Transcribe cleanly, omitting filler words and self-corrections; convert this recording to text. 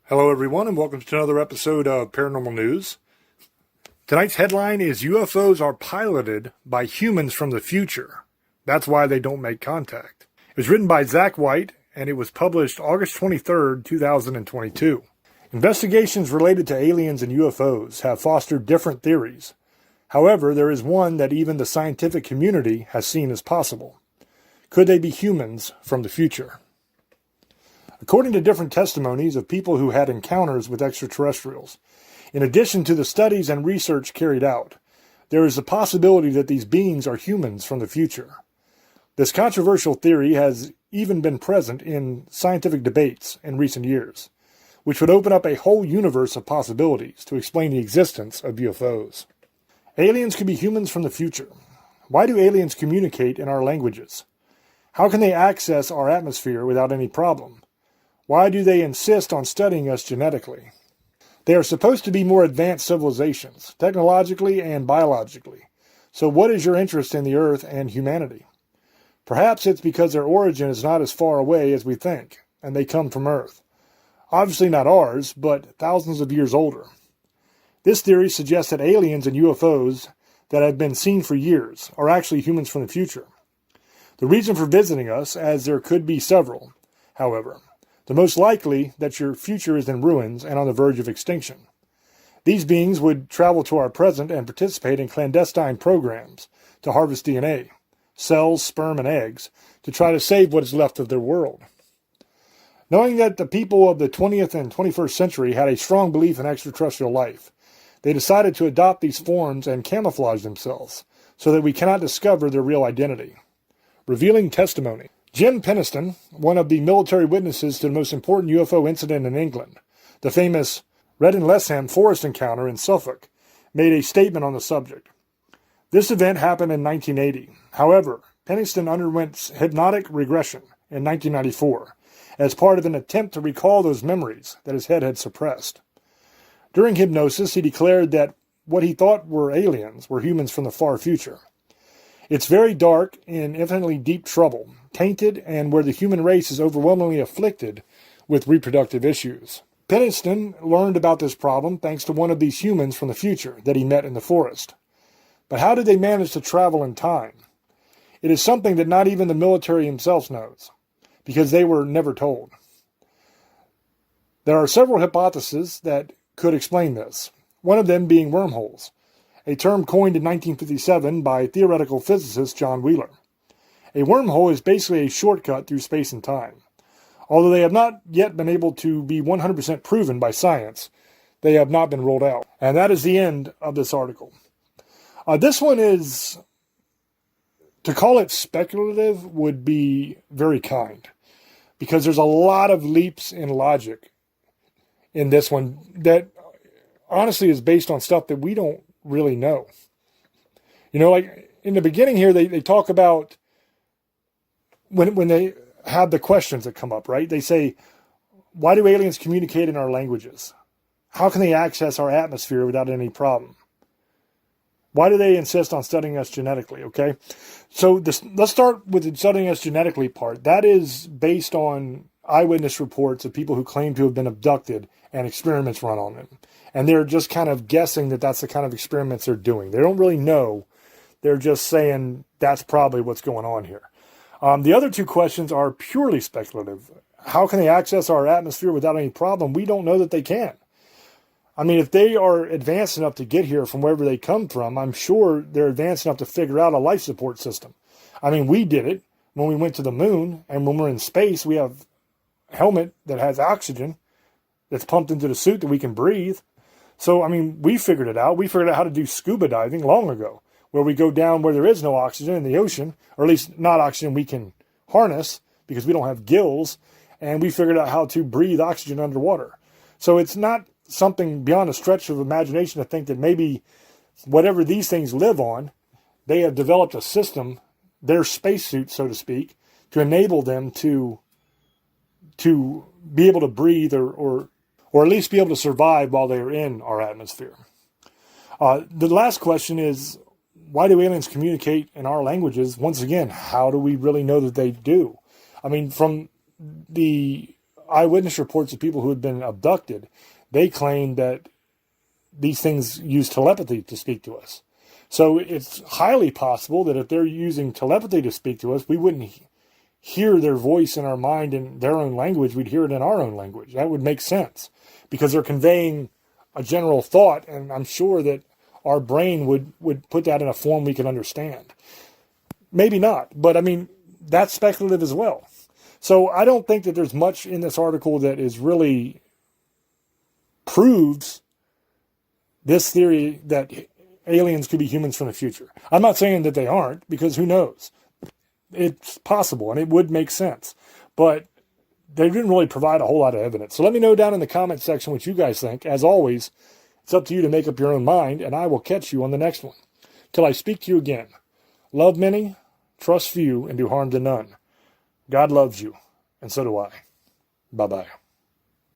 Hello, everyone, and welcome to another episode of Paranormal News. Tonight's headline is UFOs are piloted by humans from the future. That's why they don't make contact. It was written by Zach White, and it was published August 23rd, 2022. Investigations related to aliens and UFOs have fostered different theories. However, there is one that even the scientific community has seen as possible. Could they be humans from the future? According to different testimonies of people who had encounters with extraterrestrials, in addition to the studies and research carried out, there is a possibility that these beings are humans from the future. This controversial theory has even been present in scientific debates in recent years, which would open up a whole universe of possibilities to explain the existence of UFOs. Aliens could be humans from the future. Why do aliens communicate in our languages? How can they access our atmosphere without any problem? Why do they insist on studying us genetically? They are supposed to be more advanced civilizations, technologically and biologically. So what is your interest in the Earth and humanity? Perhaps it's because their origin is not as far away as we think, and they come from Earth. Obviously not ours, but thousands of years older. This theory suggests that aliens and UFOs that have been seen for years are actually humans from the future. The reason for visiting us, as there could be several, however. The most likely that your future is in ruins and on the verge of extinction. These beings would travel to our present and participate in clandestine programs to harvest DNA, cells, sperm, and eggs to try to save what is left of their world. Knowing that the people of the 20th and 21st century had a strong belief in extraterrestrial life, they decided to adopt these forms and camouflage themselves so that we cannot discover their real identity. Revealing testimony. Jim Penniston, one of the military witnesses to the most important UFO incident in England, the famous Reddin-Lesham forest encounter in Suffolk, made a statement on the subject. This event happened in 1980. However, Penniston underwent hypnotic regression in 1994 as part of an attempt to recall those memories that his head had suppressed. During hypnosis, he declared that what he thought were aliens were humans from the far future. It's very dark and infinitely deep trouble, tainted, and where the human race is overwhelmingly afflicted with reproductive issues. Penniston learned about this problem thanks to one of these humans from the future that he met in the forest. But how did they manage to travel in time? It is something that not even the military themselves knows, because they were never told. There are several hypotheses that could explain this, one of them being wormholes, a term coined in 1957 by theoretical physicist John Wheeler. A wormhole is basically a shortcut through space and time. Although they have not yet been able to be 100% proven by science, they have not been rolled out. And that is the end of this article. This one is, to call it speculative would be very kind, because there's a lot of leaps in logic in this one that honestly is based on stuff that we don't really know. You know, like in the beginning here, they talk about when they have the questions that come up, right? They say, why do aliens communicate in our languages? How can they access our atmosphere without any problem? Why do they insist on studying us genetically, okay? So let's start with the studying us genetically part. That is based on eyewitness reports of people who claim to have been abducted and experiments run on them. And they're just kind of guessing that that's the kind of experiments they're doing. They don't really know. They're just saying that's probably what's going on here. The other two questions are purely speculative. How can they access our atmosphere without any problem? We don't know that they can. I mean, if they are advanced enough to get here from wherever they come from, I'm sure they're advanced enough to figure out a life support system. I mean, we did it when we went to the moon, and when we're in space, we have a helmet that has oxygen that's pumped into the suit that we can breathe. So, I mean, we figured it out. We figured out how to do scuba diving long ago, where we go down where there is no oxygen in the ocean, or at least not oxygen we can harness because we don't have gills, and we figured out how to breathe oxygen underwater. So it's not something beyond a stretch of imagination to think that maybe whatever these things live on, they have developed a system, their spacesuit, so to speak, to enable them to be able to breathe or at least be able to survive while they are in our atmosphere. The last question is, why do aliens communicate in our languages? Once again, how do we really know that they do? I mean, from the eyewitness reports of people who had been abducted, they claimed that these things use telepathy to speak to us. So it's highly possible that if they're using telepathy to speak to us, we wouldn't hear their voice in our mind in their own language. We'd hear it in our own language. That would make sense because they're conveying a general thought, and I'm sure that our brain would put that in a form we can understand. Maybe not, but I mean, that's speculative as well. So I don't think that there's much in this article that is really proves this theory that aliens could be humans from the future. I'm not saying that they aren't, because who knows? It's possible, and it would make sense. But they didn't really provide a whole lot of evidence. So let me know down in the comment section what you guys think. As always, it's up to you to make up your own mind, and I will catch you on the next one. Till I speak to you again, love many, trust few, and do harm to none. God loves you, and so do I. Bye-bye.